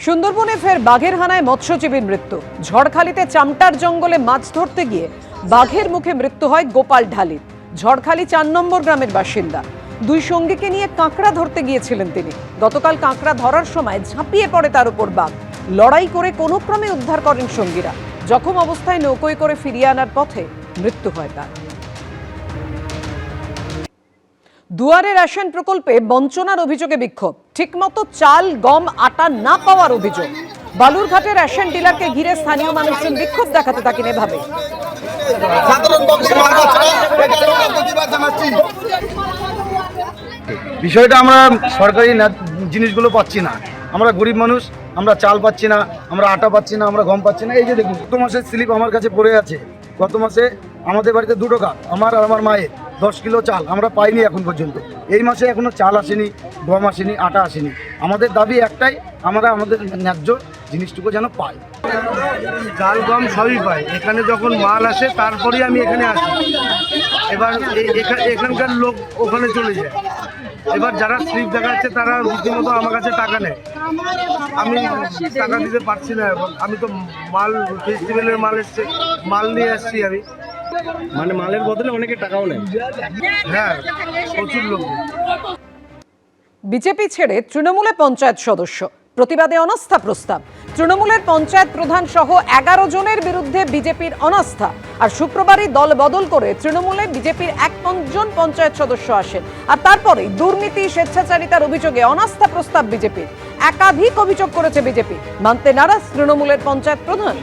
সুন্দরবনে ফের বাঘের হানায় মৎস্যজীবীর মৃত্যু। ঝড়খালিতে চামটার জঙ্গলে মাছ ধরতে গিয়ে বাঘের মুখে মৃত্যু হয় গোপাল ঢালির। ঝড়খালি ৪ নম্বর গ্রামের বাসিন্দা। দুই সঙ্গীকে নিয়ে কাঁকড়া ধরতে গিয়েছিলেন তিনি। গতকাল কাঁকড়া ধরার সময় ঝাঁপিয়ে পড়ে তার উপর বাঘ। লড়াই করে কোনো ক্রমে উদ্ধার করেন সঙ্গীরা। জখম অবস্থায় নৌকোয় করে ফিরিয়ে আনার পথে মৃত্যু হয় তার। দুয়ারে রেশন প্রকল্পে বঞ্চনার অভিযোগে বিক্ষোভ। ঠিকমতো চাল, গম, আটা না পাওয়ার অভিযোগ। বালুরঘাটে রেশন ডিলারকে ঘিরে স্থানীয় মানুষজন বিক্ষোভ দেখাতে থাকেন এভাবে। বিষয়টা আমরা সরকারি জিনিসগুলো পাচ্ছি না। আমরা গরিব মানুষ, আমরা চাল পাচ্ছি না, আমরা আটা পাচ্ছি না, আমরা গম পাচ্ছি না। এই যে দেখুন, গত মাসের স্লিপ আমার কাছে পড়ে আছে। গত মাসে আমাদের বাড়িতে 2 টাকা, আমার আর আমার মায়ের 10 কিলো চাল আমরা পাইনি এখন পর্যন্ত। এই মাসে এখনো চাল আসেনি, গম আসেনি, আটা আসেনি। আমাদের দাবি একটাই, আমরা আমাদের ন্যায্য জিনিসটুকু যেন পাই। চাল গম সবই পাই। এখানে যখন মাল আসে তারপরেই আমি এখানে আসি। এবার এখানকার লোক ওখানে চলে যায়। এবার যারা স্লিপ দেখাচ্ছে তারা রীতিমতো আমার কাছে টাকা নেয়। আমি টাকা দিতে পারছি না। এবং আমি তো মাল, ফেস্টিভ্যালের মাল এসছে, মাল নিয়ে আসছি আমি। মানে মালের বদলে অনেকে টাকাও নেয়। হ্যাঁ, প্রচুর লোক। বিজেপি ছেড়ে তৃণমূলে পঞ্চায়েত সদস্য। প্রতিবাদে অনাস্থা প্রস্তাব। তৃণমূলের পঞ্চায়েত প্রধান সহ 11 জনের বিরুদ্ধে বিজেপির অনাস্থা। আর শুক্রবারই দল বদল করে তৃণমূলে বিজেপির 1 জন পঞ্চায়েত সদস্য আসেন। আর তারপরেই দুর্নীতি, স্বেচ্ছাচারিতার অভিযোগে অনাস্থা প্রস্তাব বিজেপির। একাধিক অভিযোগ করেছে বিজেপি। মানতে নারাজ তৃণমূলের পঞ্চায়েত প্রধান।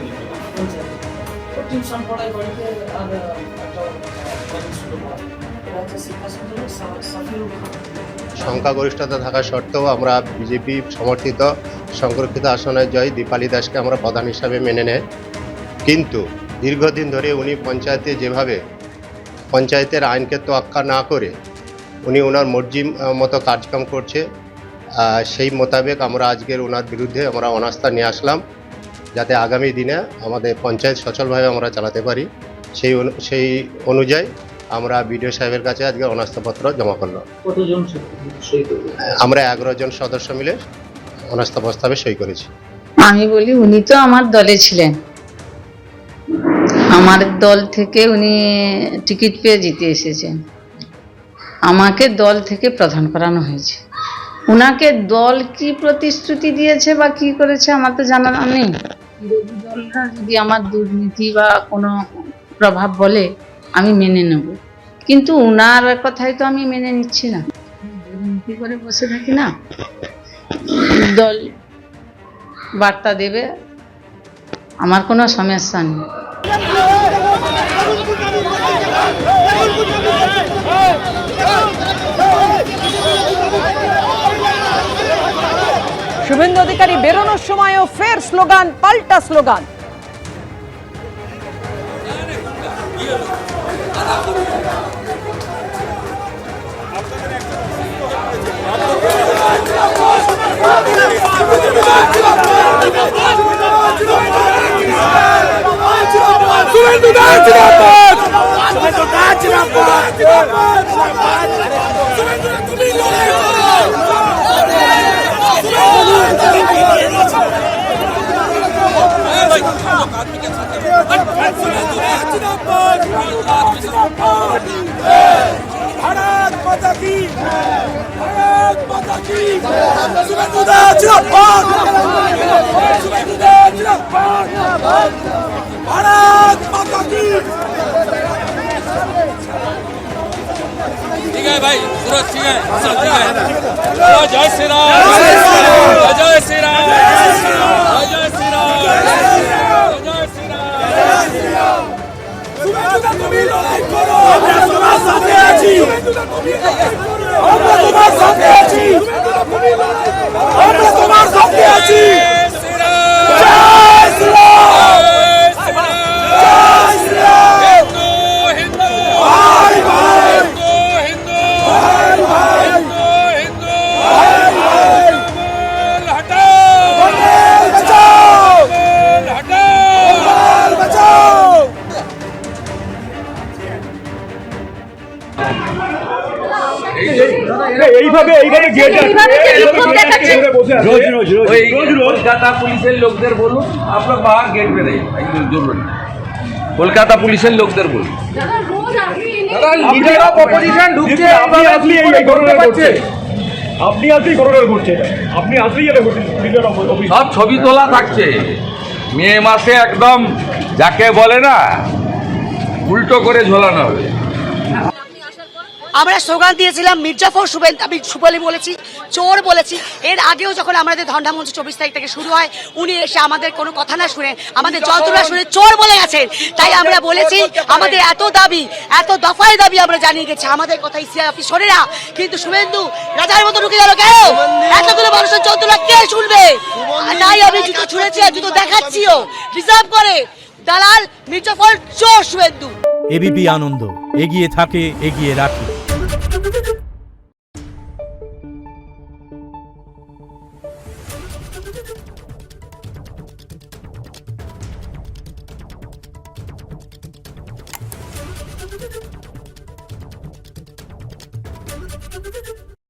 সংখ্যাগরিষ্ঠতা থাকা সত্ত্বেও আমরা বিজেপি সমর্থিত সংরক্ষিত আসনের জয় দীপালি দাসকে আমরা প্রধান হিসাবে মেনে নেয়। কিন্তু দীর্ঘদিন ধরে উনি পঞ্চায়েতে যেভাবে পঞ্চায়েতের আইনকে তোয়াক্কা না করে উনি ওনার মর্জি মতো কাজকাম করছে, সেই মোতাবেক আমরা আজকের ওনার বিরুদ্ধে আমরা অনাস্থা নিয়ে আসলাম, যাতে আগামী দিনে আমাদের পঞ্চায়েত সচলভাবে আমরা চালাতে পারি। সেই অনুযায়ী আমরা বিডিও সাহেবের কাছে আজকে অনাস্থাপত্র জমা করলাম। আমরা 11 জন সদস্য মিলে অনাস্থা প্রস্তাবে সই করেছি। আমি বলি, উনি তো আমার দলে ছিলেন, আমার দল থেকে উনি টিকিট পেয়ে জিতে এসেছেন। আমাকে দল থেকে প্রধান করানো হয়েছে। উনাকে দল কি প্রতিশ্রুতি দিয়েছে বা কি করেছে আমার তো জানা নেই। বিরোধী দলরা যদি আমার দুর্নীতি বা কোনো প্রভাব বলে আমি মেনে নেব, কিন্তু উনার কথাই তো আমি মেনে নিচ্ছি না। দুর্নীতি করে বসে থাকি না। দল বার্তা দেবে, আমার কোনো সমস্যা নেই। শুভেন্দু অধিকারী বেরোনোর সময়ও ফের স্লোগান, পাল্টা স্লোগান। भारत माता की, भारत माता की, शुभेंदुदा जिंदाबाद, शुभेंदुदा जिंदाबाद, भारत माता की। ठीक है भाई, सूरज ठीक है, सब ठीक है। जय श्री राम, जय श्री राम, जय श्री राम, जय श्री राम, जय श्री राम। শুভেন্দুদা তুমি লড়াই করো, আমরা তোমার সাথে আছি। শুভেন্দুদা তুমি লড়াই করো, আমরা তোমার সাথে আছি। আমরা তোমার সাথে আছি। জয় শ্রী রাম, জয় শ্রী রাম। হিন্দু হিন্দু ভাই ভাই, হিন্দু হিন্দু ভাই ভাই, হিন্দু হিন্দু ভাই ভাই। কলকাতা পুলিশের লোকদের বলুন আপনার বাহার গেট বেড়ে জরুরি কলকাতা পুলিশের লোকদের বলুন লিডার অফ অপোজিশন ঢুকছে আপনারা আপনি আসলেই ঘটনা ঘটছে আপনি আসলেই এটা ঘটছে লিডার অফ অফিস সব ছবি তোলা থাকছে মে মাসে একদম যাকে বলে না উল্টো করে ঝোলানো হবে। আমরা স্লোগান দিয়েছিলাম মির্জাফর শুভেন, আমি সুপালি বলেছি, চোর বলেছি। এর আগেও যখন আমাদের ধর্ণামঞ্চ 24 তারিখ থেকে শুরু হয়, উনি এসে আমাদের কোনো কথা না শুনে, আমাদের যন্ত্রণা শুনে চোর বলে গেছেন। তাই আমরা বলেছি আমাদের এত দাবি, এত দফায় দাবি আমরা জানিয়ে গেছি, আমাদের কথা ইসিআই অফিস শোনে না। কিন্তু শুভেন্দু রাজার মতো ঢুকে গেল কেন? এতগুলো মানুষের যন্ত্রণা কে শুনবে? তাই আমি জুতো ছুঁড়েছি আর জুতো দেখাচ্ছিও, রিজার্ভ করে। দালাল মির্জাফর, চোর শুভেন্দু। এবিপি আনন্দ, এগিয়ে থাকে, এগিয়ে রাখে। Thank you.